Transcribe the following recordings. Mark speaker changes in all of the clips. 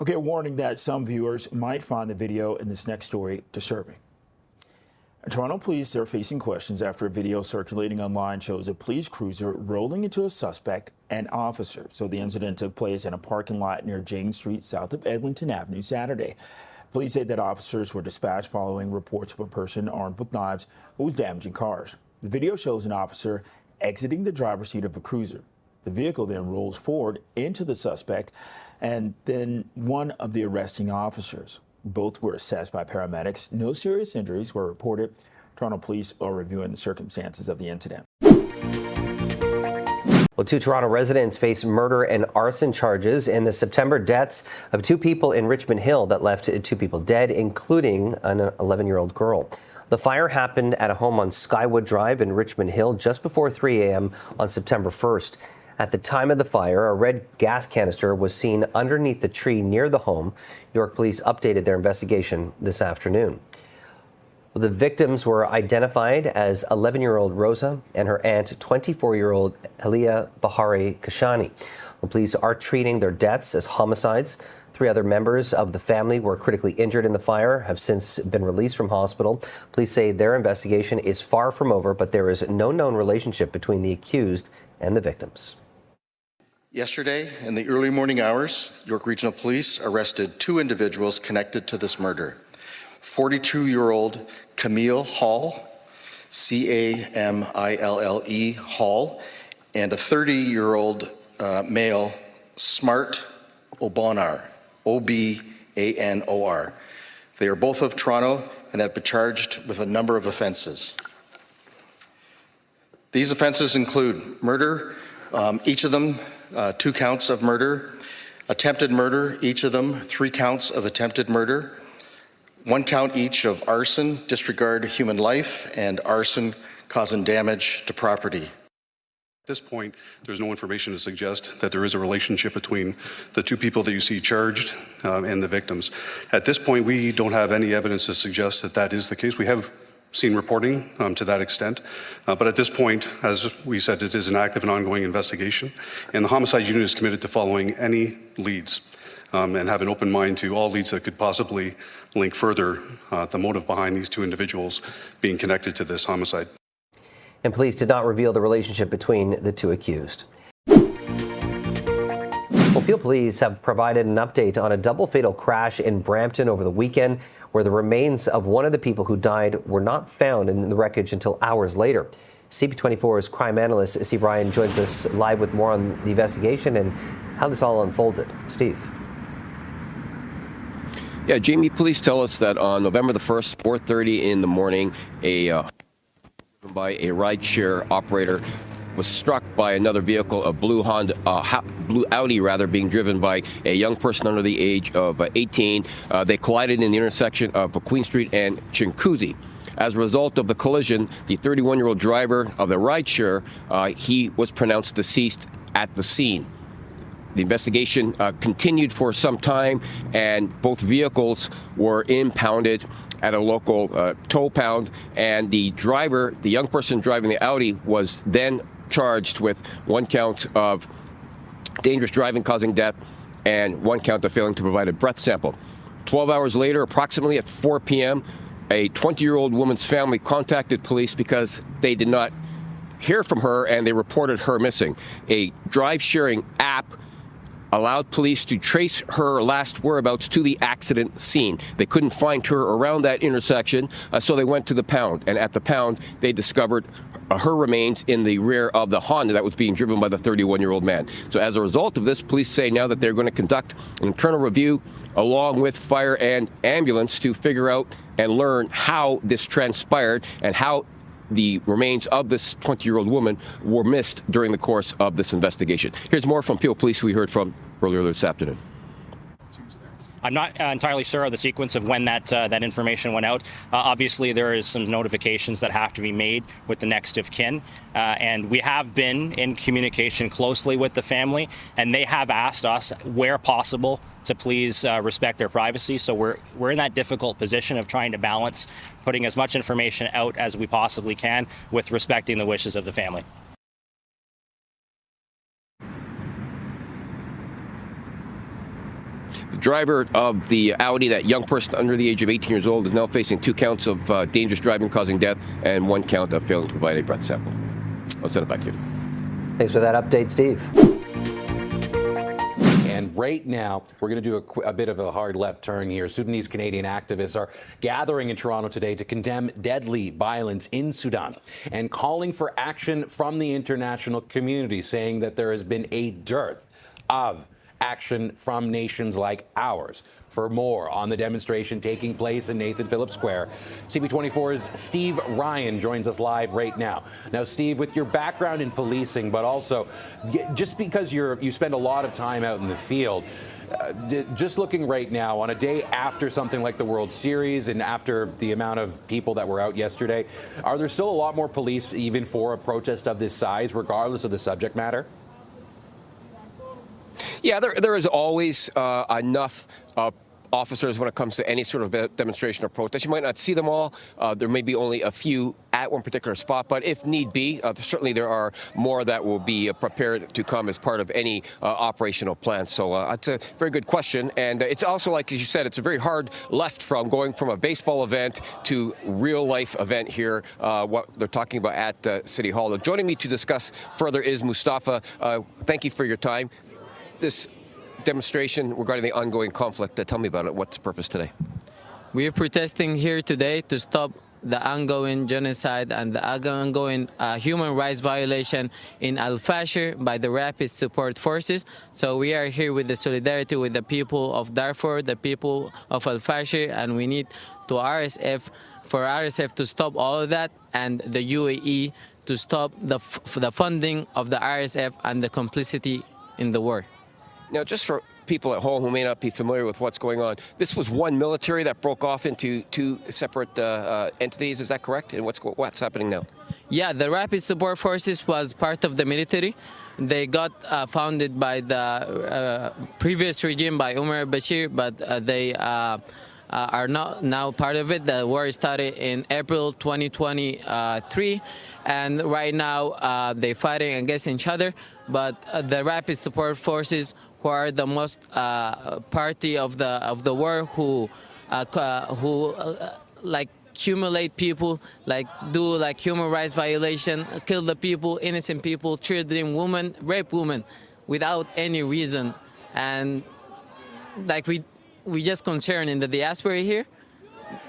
Speaker 1: Okay, a warning that some viewers might find the video in this next story disturbing. Toronto police are facing questions after a video circulating online shows a police cruiser rolling into a suspect and officer. So the incident took place in a parking lot near James Street, south of Eglinton Avenue, Saturday. Police say that officers were dispatched following reports of a person armed with knives who was damaging cars. The video shows an officer exiting the driver's seat of a cruiser. The vehicle then rolls forward into the suspect and then one of the arresting officers. Both were assessed by paramedics. No serious injuries were reported. Toronto police are reviewing the circumstances of the incident.
Speaker 2: Well, 2 Toronto residents face murder and arson charges in the September deaths of 2 people in Richmond Hill that left 2 people dead, including an 11-year-old girl. The fire happened at a home on Skywood Drive in Richmond Hill just before 3 a.m. on September 1st. At the time of the fire, a red gas canister was seen underneath the tree near the home. York police updated their investigation this afternoon. The victims were identified as 11-year-old Rosa and her aunt, 24-year-old Halia Bahari Kashani. The police are treating their deaths as homicides. 3 other members of the family were critically injured in the fire, have since been released from hospital. Police say their investigation is far from over, but there is no known relationship between the accused and the victims.
Speaker 3: Yesterday, in the early morning hours, York Regional Police arrested 2 individuals connected to this murder. 42-year-old Camille Hall, C-A-M-I-L-L-E Hall, and a 30-year-old male, Smart Obanor, O-B-A-N-O-R. They are both of Toronto and have been charged with a number of offences. These offences include murder, each of them 2 counts of murder, attempted murder, each of them 3 counts of attempted murder, 1 count each of arson, disregard human life, and arson causing damage to property.
Speaker 4: At this point, there's no information to suggest that there is a relationship between the 2 people that you see charged and the victims. At this point, we don't have any evidence to suggest that that is the case. We have seen reporting to that extent, but at this point, as we said, it is an active and ongoing investigation, and the homicide unit is committed to following any leads and have an open mind to all leads that could possibly link further the motive behind these 2 individuals being connected to this homicide.
Speaker 2: And police did not reveal the relationship between the 2 accused. Well, Peel police have provided an update on a double fatal crash in Brampton over the weekend, where the remains of one of the people who died were not found in the wreckage until hours later. CP24's crime analyst Steve Ryan joins us live with more on the investigation and how this all unfolded. Steve.
Speaker 5: Yeah, Jamie, police tell us that on November the 1st, 4:30 in the morning, by a rideshare operator was struck by another vehicle, a blue Audi being driven by a young person under the age of 18. They collided in the intersection of Queen Street and Chinguacousy. As a result of the collision, the 31-year-old driver of the rideshare, he was pronounced deceased at the scene. The investigation continued for some time, and both vehicles were impounded at a local tow pound, and the driver, the young person driving the Audi, was then charged with 1 count of dangerous driving causing death and 1 count of failing to provide a breath sample. 12 hours later, approximately at 4 p.m., a 20-year-old woman's family contacted police because they did not hear from her and they reported her missing. A drive-sharing app allowed police to trace her last whereabouts to the accident scene. They couldn't find her around that intersection, so they went to the pound. And at the pound, they discovered her remains in the rear of the Honda that was being driven by the 31-year-old man. So as a result of this, police say now that they're going to conduct an internal review along with fire and ambulance to figure out and learn how this transpired and how the remains of this 20-year-old woman were missed during the course of this investigation. Here's more from Peel Police we heard from earlier this afternoon.
Speaker 6: I'm not entirely sure of the sequence of when that information went out. Obviously, there is some notifications that have to be made with the next of kin, and we have been in communication closely with the family, and they have asked us, where possible, to please respect their privacy. So we're in that difficult position of trying to balance putting as much information out as we possibly can with respecting the wishes of the family.
Speaker 5: The driver of the Audi, that young person under the age of 18 years old, is now facing 2 counts of dangerous driving causing death and 1 count of failing to provide a breath sample. I'll send it back to you.
Speaker 2: Thanks for that update, Steve.
Speaker 7: And right now, we're going to do a bit of a hard left turn here. Sudanese Canadian activists are gathering in Toronto today to condemn deadly violence in Sudan and calling for action from the international community, saying that there has been a dearth of action from nations like ours. For more on the demonstration taking place in Nathan Phillips Square, CP24's Steve Ryan joins us live right now. Now, Steve, with your background in policing, but also just because you spend a lot of time out in the field, just looking right now on a day after something like the World Series and after the amount of people that were out yesterday, are there still a lot more police even for a protest of this size, regardless of the subject matter?
Speaker 5: Yeah, there is always enough officers when it comes to any sort of demonstration or protest. You might not see them all. There may be only a few at one particular spot, but if need be, certainly there are more that will be prepared to come as part of any operational plan. So it's a very good question. And it's also, like as you said, it's a very hard left from going from a baseball event to real life event here, what they're talking about at City Hall. Joining me to discuss further is Mustafa. Thank you for your time. This demonstration regarding the ongoing conflict, tell me about it. What's the purpose today?
Speaker 8: We are protesting here today to stop the ongoing genocide and the ongoing human rights violation in Al-Fashir by the Rapid Support Forces. So we are here with the solidarity with the people of Darfur, the people of Al-Fashir, and we need for RSF to stop all of that, and the UAE to stop the funding of the RSF and the complicity in the war.
Speaker 5: Now, just for people at home who may not be familiar with what's going on, this was one military that broke off into 2 separate entities, is that correct? And what's happening now?
Speaker 8: Yeah, the Rapid Support Forces was part of the military. They got founded by the previous regime, by Umar al-Bashir, but they are not now part of it. The war started in April 2023, and right now they're fighting against each other. But the Rapid Support Forces, who are the most party of the war, who like accumulate people, like do like human rights violation, kill the people, innocent people, children, women, rape women, without any reason, and like we just concerned in the diaspora here.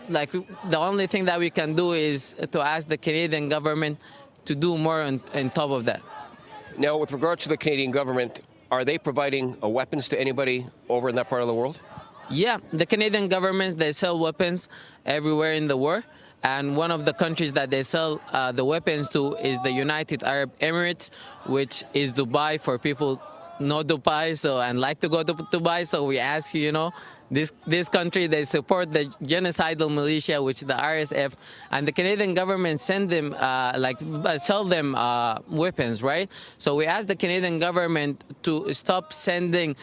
Speaker 8: Like the only thing that we can do is to ask the Canadian government to do more on top of that.
Speaker 5: Now, with regards to the Canadian government, are they providing weapons to anybody over in that part of the world?
Speaker 8: Yeah, the Canadian government, they sell weapons everywhere in the world. And one of the countries that they sell the weapons to is the United Arab Emirates, which is Dubai for people know Dubai and like to go to Dubai. So we ask you, this country, they support the genocidal militia, which is the RSF, and the Canadian government send them, sell them weapons, right? So we ask the Canadian government to stop sending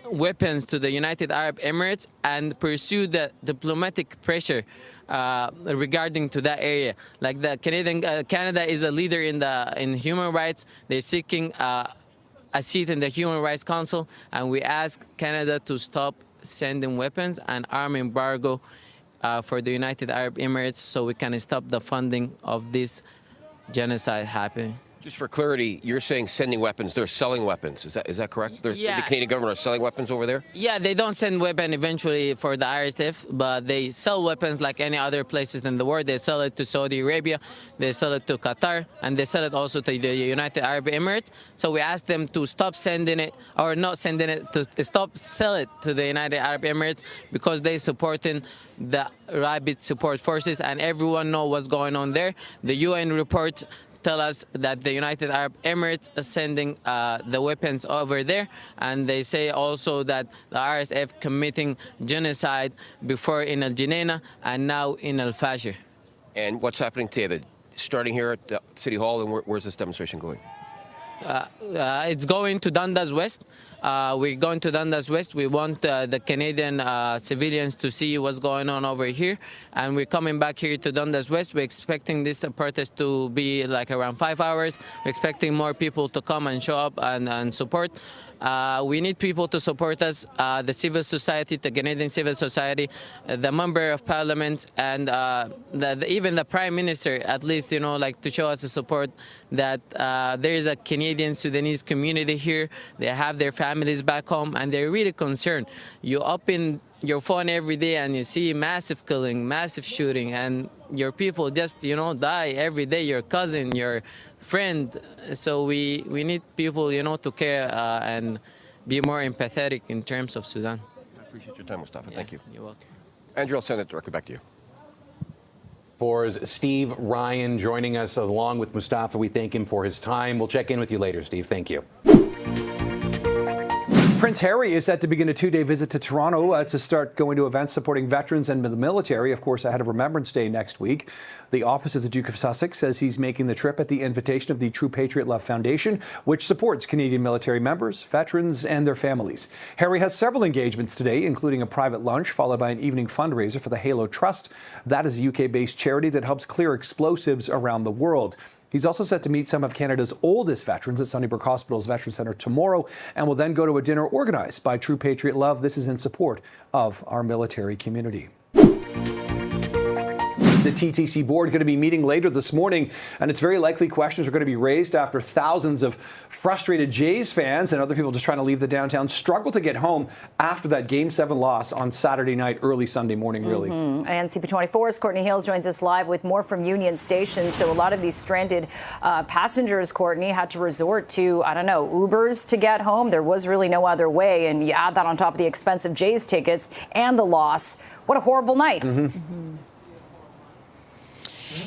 Speaker 8: weapons to the United Arab Emirates and pursue the diplomatic pressure regarding to that area. Like the Canada is a leader in human rights. They're seeking a seat in the Human Rights Council, and we ask Canada to stop sending weapons and arm embargo for the United Arab Emirates so we can stop the funding of this genocide happening.
Speaker 5: Just for clarity, you're saying sending weapons, they're selling weapons. Is that correct?
Speaker 8: Yeah.
Speaker 5: The Canadian government are selling weapons over there?
Speaker 8: Yeah, they don't send weapons eventually for the RSF, but they sell weapons like any other places in the world. They sell it to Saudi Arabia, they sell it to Qatar, and they sell it also to the United Arab Emirates. So we ask them to stop sending it, or not sending it, to stop sell it to the United Arab Emirates, because they supporting the Rapid Support Forces, and everyone know what's going on there. The UN report tell us that the United Arab Emirates are sending the weapons over there, and they say also that the RSF committing genocide before in Al Jenaina and now in Al Fashir.
Speaker 5: And what's happening today? Starting here at the City Hall, and where's this demonstration going?
Speaker 8: It's going to Dundas West. We're going to Dundas West. We want the Canadian civilians to see what's going on over here. And we're coming back here to Dundas West. We're expecting this protest to be like around 5 hours. We're expecting more people to come and show up and support. We need people to support us, the civil society, the Canadian civil society, the member of parliament, and even the prime minister, at least, like to show us the support that there is a Canadian Sudanese community here. They have their families back home, and they're really concerned. You open your phone every day and you see massive killing, massive shooting, and your people just, die every day, your cousin, your friend. So we need people, to care and be more empathetic in terms of Sudan.
Speaker 5: I appreciate your time, Mustafa. Thank you.
Speaker 8: You're welcome.
Speaker 5: Andrew, I'll send it directly back to you.
Speaker 7: For Steve Ryan joining us along with Mustafa, we thank him for his time. We'll check in with you later, Steve. Thank you.
Speaker 9: Prince Harry is set to begin a 2-day visit to Toronto to start going to events supporting veterans and the military, of course, ahead of Remembrance Day next week. The Office of the Duke of Sussex says he's making the trip at the invitation of the True Patriot Love Foundation, which supports Canadian military members, veterans, and their families. Harry has several engagements today, including a private lunch followed by an evening fundraiser for the Halo Trust. That is a UK-based charity that helps clear explosives around the world. He's also set to meet some of Canada's oldest veterans at Sunnybrook Hospital's Veterans Centre tomorrow, and will then go to a dinner organized by True Patriot Love. This is in support of our military community. The TTC board going to be meeting later this morning, and it's very likely questions are going to be raised after thousands of frustrated Jays fans and other people just trying to leave the downtown struggle to get home after that Game 7 loss on Saturday night, early Sunday morning, really.
Speaker 10: And CP24's Courtney Hills joins us live with more from Union Station. So a lot of these stranded passengers, Courtney, had to resort to, Ubers to get home. There was really no other way. And you add that on top of the expensive Jays tickets and the loss. What a horrible night.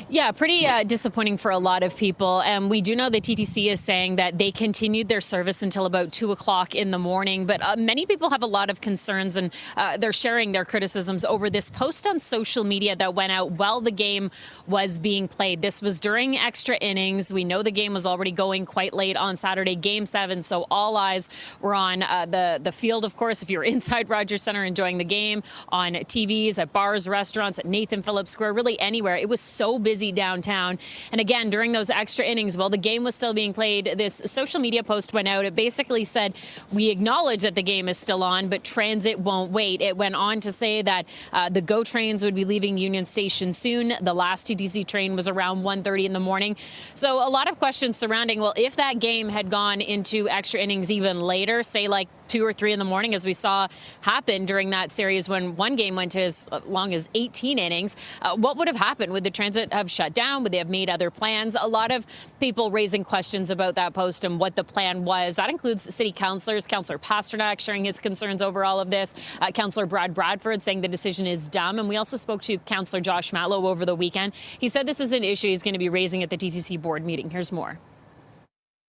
Speaker 11: Yeah, pretty disappointing for a lot of people. And we do know the TTC is saying that they continued their service until about 2 o'clock in the morning. But many people have a lot of concerns, and they're sharing their criticisms over this post on social media that went out while the game was being played. This was during extra innings. We know the game was already going quite late on Saturday, Game 7. So all eyes were on the field, of course, if you're inside Rogers Centre enjoying the game, on TVs, at bars, restaurants, at Nathan Phillips Square, really anywhere. It was so busy downtown. And again, during those extra innings, while the game was still being played, this social media post went out. It basically said, we acknowledge that the game is still on, but transit won't wait. It went on to say that the GO trains would be leaving Union Station soon. The last TTC train was around 1:30 in the morning. So a lot of questions surrounding, well, if that game had gone into extra innings even later, say like 2 or 3 in the morning, as we saw happen during that series when one game went to as long as 18 innings, what would have happened? Would the transit have shut down? Would they have made other plans? A lot of people raising questions about that post and what the plan was. That includes city councillors, Councillor Pasternak sharing his concerns over all of this, Councillor Brad Bradford saying the decision is dumb. And we also spoke to Councillor Josh Matlow over the weekend. He said this is an issue he's going to be raising at the TTC board meeting. Here's more.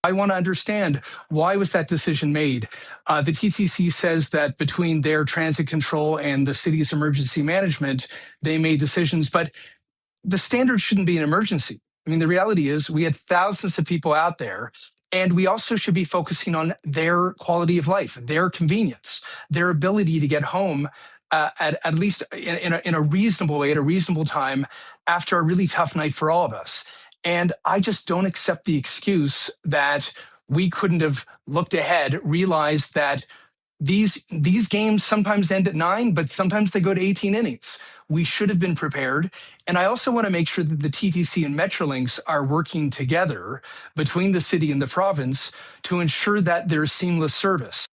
Speaker 12: I want to understand, why was that decision made? The TTC says that between their transit control and the city's emergency management, they made decisions, but the standard shouldn't be an emergency. I mean, the reality is we had thousands of people out there, and we also should be focusing on their quality of life, their convenience, their ability to get home at least in a reasonable way, at a reasonable time after a really tough night for all of us. And I just don't accept the excuse that we couldn't have looked ahead, realized that these games sometimes end at 9, but sometimes they go to 18 innings. We should have been prepared. And I also want to make sure that the TTC and Metrolinx are working together between the city and the province to ensure that there's seamless service.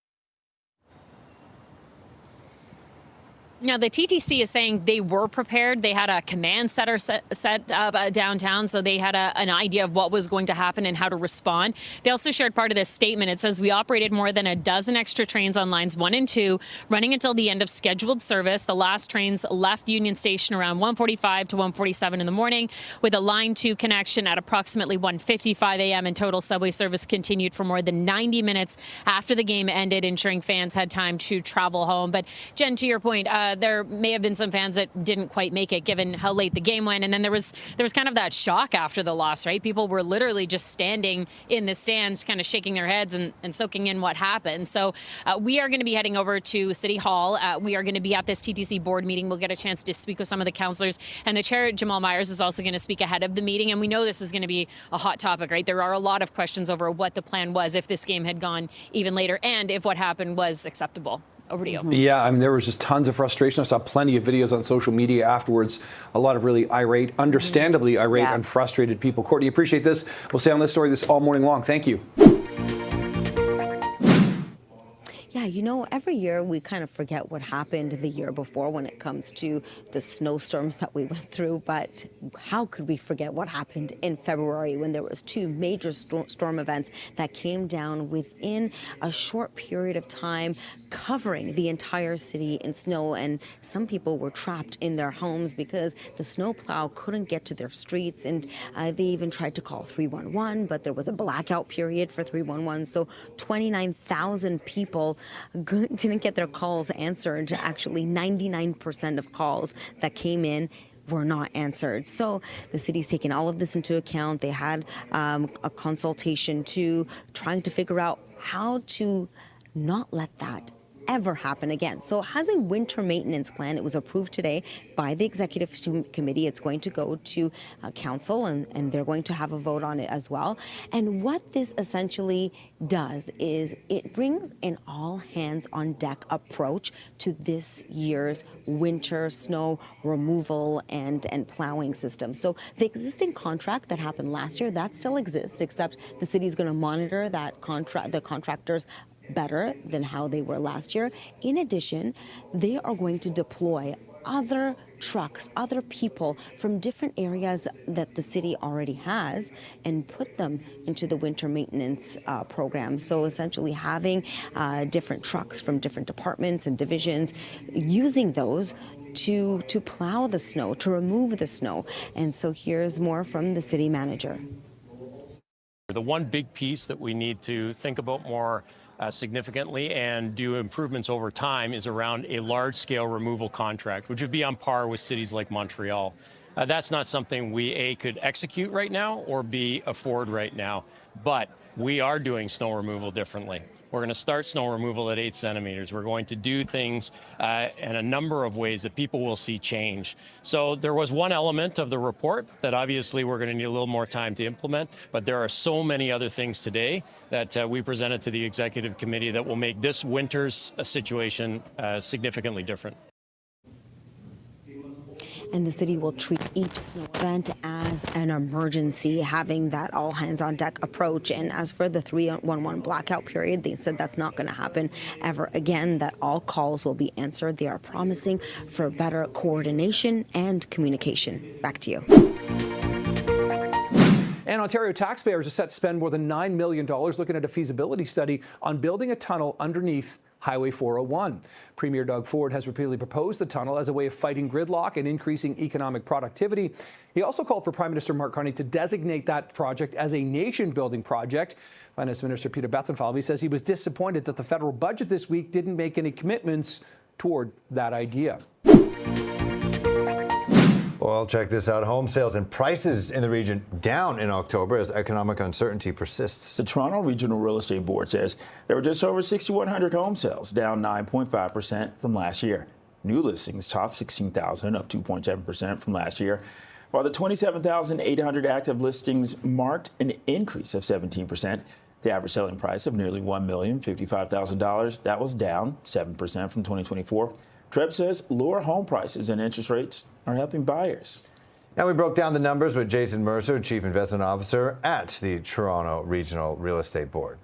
Speaker 11: Now, the TTC is saying they were prepared. They had a command center set up downtown, so they had an idea of what was going to happen and how to respond. They also shared part of this statement. It says, we operated more than a dozen extra trains on lines 1 and 2, running until the end of scheduled service. The last trains left Union Station around 1:45 to 1:47 in the morning, with a line 2 connection at approximately 1:55 a.m. and total subway service continued for more than 90 minutes after the game ended, ensuring fans had time to travel home. But Jen, to your point, there may have been some fans that didn't quite make it given how late the game went. And then there was kind of that shock after the loss, right? People were literally just standing in the stands, kind of shaking their heads and soaking in what happened. So we are going to be heading over to City Hall. We are going to be at this TTC board meeting. We'll get a chance to speak with some of the councillors. And the chair, Jamal Myers, is also going to speak ahead of the meeting. And we know this is going to be a hot topic, right? There are a lot of questions over what the plan was if this game had gone even later and if what happened was acceptable. Over to you.
Speaker 9: Yeah, I mean, there was just tons of frustration. I saw plenty of videos on social media afterwards. A lot of really irate, understandably irate and frustrated people. Courtney, appreciate this. We'll stay on this story all morning long. Thank you.
Speaker 13: Yeah, you know, every year we kind of forget what happened the year before when it comes to the snowstorms that we went through. But how could we forget what happened in February when there was two major storm events that came down within a short period of time, covering the entire city in snow, and some people were trapped in their homes because the snowplow couldn't get to their streets, and they even tried to call 311, but there was a blackout period for 311, so 29,000 people didn't get their calls answered. Actually, 99% of calls that came in were not answered. So the city's taken all of this into account. They had a consultation to trying to figure out how to not let that ever happen again. So it has a winter maintenance plan. It was approved today by the executive committee. It's going to go to council, and they're going to have a vote on it as well. And what this essentially does is it brings an all hands on deck approach to this year's winter snow removal and plowing system. So the existing contract that happened last year, that still exists, except the city's going to monitor that the contractors better than how they were last year. In addition, they are going to deploy other trucks, other people from different areas that the city already has and put them into the winter maintenance program. So essentially having different trucks from different departments and divisions, using those to plow the snow, to remove the snow. And so here's more from the city manager.
Speaker 14: The one big piece that we need to think about more significantly and do improvements over time is around a large-scale removal contract, which would be on par with cities like Montreal. That's not something we, A, could execute right now, or B, afford right now. But we are doing snow removal differently. We're going to start snow removal at 8 centimeters. We're going to do things in a number of ways that people will see change. So there was one element of the report that obviously we're going to need a little more time to implement, but there are so many other things today that we presented to the executive committee that will make this winter's situation significantly different.
Speaker 13: And the city will treat each snow event as an emergency, having that all hands on deck approach. And as for the 311 blackout period, they said that's not going to happen ever again, that all calls will be answered. They are promising for better coordination and communication. Back to you.
Speaker 9: And Ontario taxpayers are set to spend more than $9 million looking at a feasibility study on building a tunnel underneath Highway 401. Premier Doug Ford has repeatedly proposed the tunnel as a way of fighting gridlock and increasing economic productivity. He also called for Prime Minister Mark Carney to designate that project as a nation-building project. Finance Minister Peter Bethlenfalvy says he was disappointed that the federal budget this week didn't make any commitments toward that idea.
Speaker 15: Well, check this out. Home sales and prices in the region down in October as economic uncertainty persists.
Speaker 1: The Toronto Regional Real Estate Board says there were just over 6,100 home sales, down 9.5% from last year. New listings topped 16,000, up 2.7% from last year, while the 27,800 active listings marked an increase of 17%. The average selling price of nearly $1,055,000, that was down 7% from 2024. Treb says lower home prices and interest rates are helping buyers.
Speaker 15: Now we broke down the numbers with Jason Mercer, Chief Investment Officer at the Toronto Regional Real Estate Board.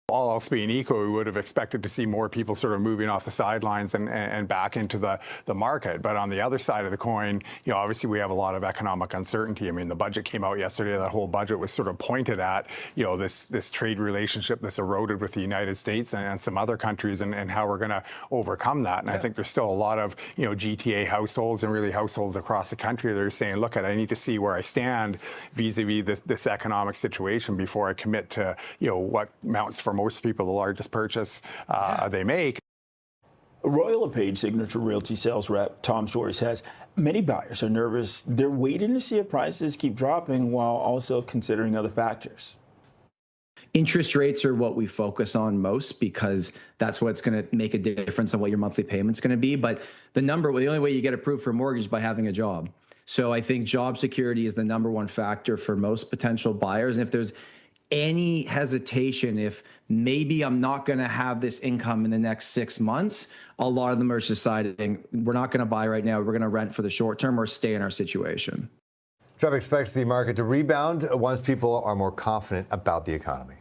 Speaker 16: All else being equal, we would have expected to see more people sort of moving off the sidelines and back into the market. But on the other side of the coin, you know, obviously we have a lot of economic uncertainty. I mean, the budget came out yesterday. That whole budget was sort of pointed at, you know, this trade relationship that's eroded with the United States and some other countries, and how we're going to overcome that. And I think there's still a lot of, you know, GTA households and really households across the country that are saying, look, I need to see where I stand vis-a-vis this economic situation before I commit to, you know, what mounts for most people the largest purchase they make.
Speaker 1: Royal LePage Signature Realty sales rep Tom Shorey says many buyers are nervous. They're waiting to see if prices keep dropping while also considering other factors.
Speaker 17: Interest rates are what we focus on most because that's what's going to make a difference on what your monthly payment's going to be. But the only way you get approved for a mortgage is by having a job. So I think job security is the number one factor for most potential buyers. And if there's any hesitation, if maybe I'm not going to have this income in the next 6 months, a lot of them are deciding we're not going to buy right now. We're going to rent for the short term or stay in our situation.
Speaker 15: Trump expects the market to rebound once people are more confident about the economy.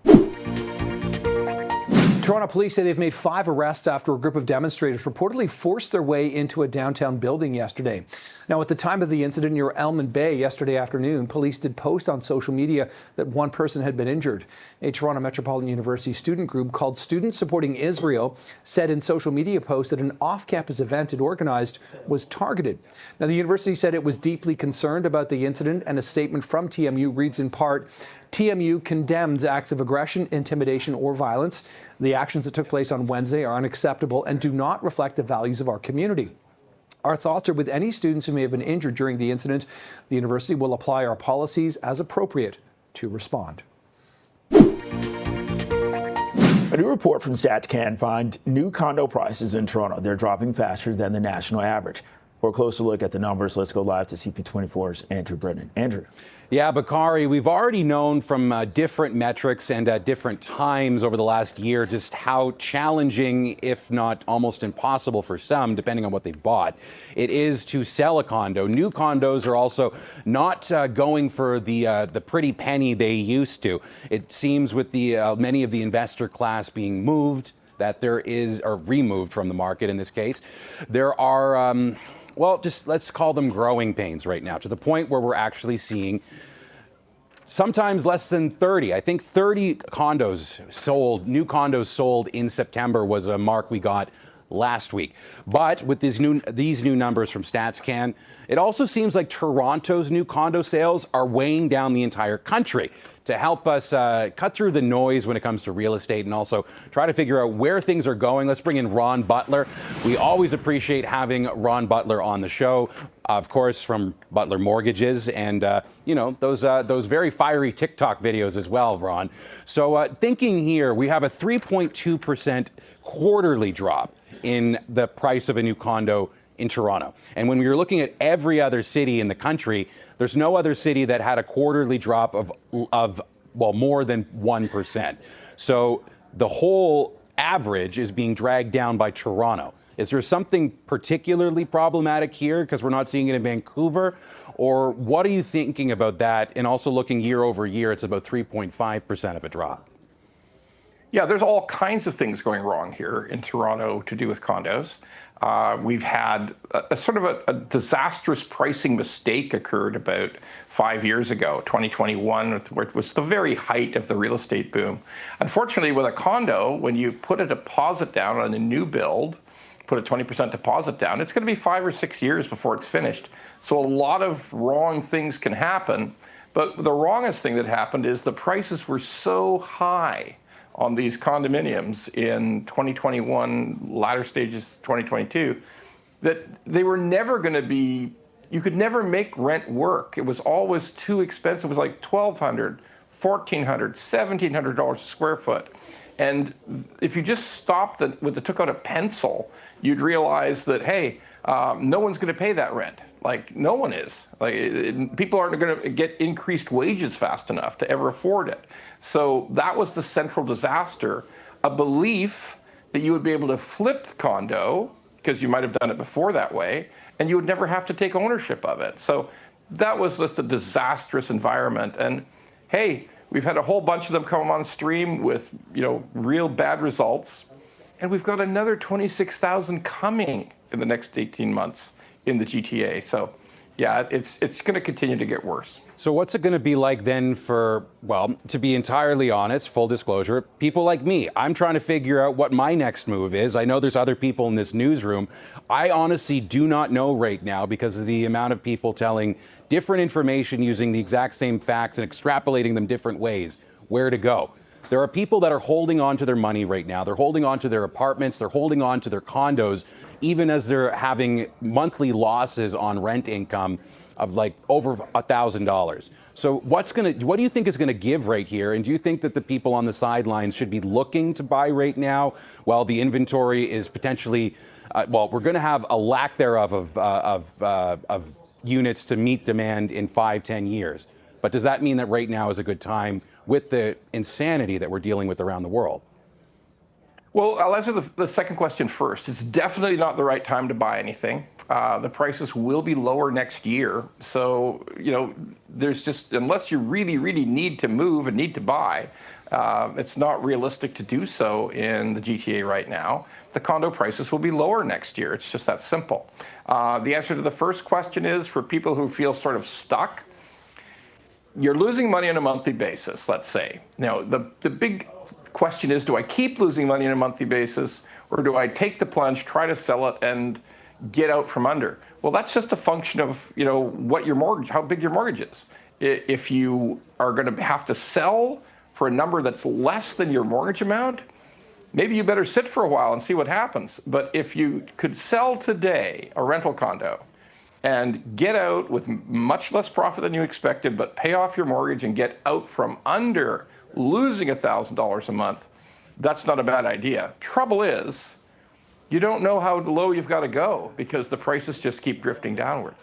Speaker 9: Toronto police say they've made 5 arrests after a group of demonstrators reportedly forced their way into a downtown building yesterday. Now, at the time of the incident near Elmond Bay yesterday afternoon, police did post on social media that one person had been injured. A Toronto Metropolitan University student group called Students Supporting Israel said in social media posts that an off-campus event it organized was targeted. Now, the university said it was deeply concerned about the incident, and a statement from TMU reads in part, TMU condemns acts of aggression, intimidation, or violence. The actions that took place on Wednesday are unacceptable and do not reflect the values of our community. Our thoughts are with any students who may have been injured during the incident. The university will apply our policies as appropriate to respond.
Speaker 1: A new report from StatsCan finds new condo prices in Toronto. They're dropping faster than the national average. For a closer look at the numbers, let's go live to CP24's Andrew Brennan. Andrew.
Speaker 7: Yeah, Bakari, we've already known from different metrics and at different times over the last year just how challenging, if not almost impossible for some, depending on what they bought, it is to sell a condo. New condos are also not going for the pretty penny they used to. It seems with the many of the investor class being moved, that there is, or removed from the market in this case, there are well, just let's call them growing pains right now, to the point where we're actually seeing sometimes less than 30. I think 30 condos sold, new condos sold in September was a mark we got last week. But with these new numbers from StatsCan, it also seems like Toronto's new condo sales are weighing down the entire country. To help us cut through the noise when it comes to real estate and also try to figure out where things are going, let's bring in Ron Butler. We always appreciate having Ron Butler on the show, of course, from Butler Mortgages and, you know, those very fiery TikTok videos as well, Ron. So thinking here, we have a 3.2% quarterly drop in the price of a new condo in Toronto. And when we were looking at every other city in the country, there's no other city that had a quarterly drop of more than 1%. So the whole average is being dragged down by Toronto. Is there something particularly problematic here because we're not seeing it in Vancouver? Or what are you thinking about that? And also looking year over year, it's about 3.5% of a drop.
Speaker 18: Yeah, there's all kinds of things going wrong here in Toronto to do with condos. We've had a sort of a disastrous pricing mistake occurred about 5 years ago, 2021, where it was the very height of the real estate boom. Unfortunately, with a condo, when you put a deposit down on a new build, put a 20% deposit down, it's going to be 5 or 6 years before it's finished. So a lot of wrong things can happen. But the wrongest thing that happened is the prices were so high on these condominiums in 2021, latter stages 2022, that they were never going to be, you could never make rent work. It was always too expensive. It was like $1,200, $1,400, $1,700 a square foot. And if you just stopped it, took out a pencil, you'd realize that, hey, no one's going to pay that rent. Like, no one is. Like, people aren't going to get increased wages fast enough to ever afford it. So that was the central disaster. A belief that you would be able to flip the condo, because you might have done it before that way, and you would never have to take ownership of it. So that was just a disastrous environment. And hey, we've had a whole bunch of them come on stream with, you know, real bad results. And we've got another 26,000 coming in the next 18 months in the GTA. So yeah, it's going to continue to get worse.
Speaker 7: So what's it going to be like then for, well, to be entirely honest, full disclosure, people like me? I'm trying to figure out what my next move is. I know there's other people in this newsroom. I honestly do not know right now because of the amount of people telling different information using the exact same facts and extrapolating them different ways, where to go. There are people that are holding on to their money right now. They're holding on to their apartments. They're holding on to their condos, even as they're having monthly losses on rent income of like over $1,000. So what do you think is going to give right here? And do you think that the people on the sidelines should be looking to buy right now while the inventory is potentially, we're going to have a lack thereof of units to meet demand in 5-10 years. But does that mean that right now is a good time with the insanity that we're dealing with around the world?
Speaker 18: Well, I'll answer the second question first. It's definitely not the right time to buy anything. The prices will be lower next year. So, there's just, unless you really, really need to move and need to buy, it's not realistic to do so in the GTA right now. The condo prices will be lower next year. It's just that simple. The answer to the first question is, for people who feel sort of stuck, you're losing money on a monthly basis, let's say. Now, the big question is, do I keep losing money on a monthly basis, or do I take the plunge, try to sell it, and get out from under? Well, that's just a function of, what your mortgage, how big your mortgage is. If you are going to have to sell for a number that's less than your mortgage amount, maybe you better sit for a while and see what happens. But if you could sell today a rental condo and get out with much less profit than you expected, but pay off your mortgage and get out from under losing $1,000 a month, that's not a bad idea. Trouble is, you don't know how low you've got to go because the prices just keep drifting downwards.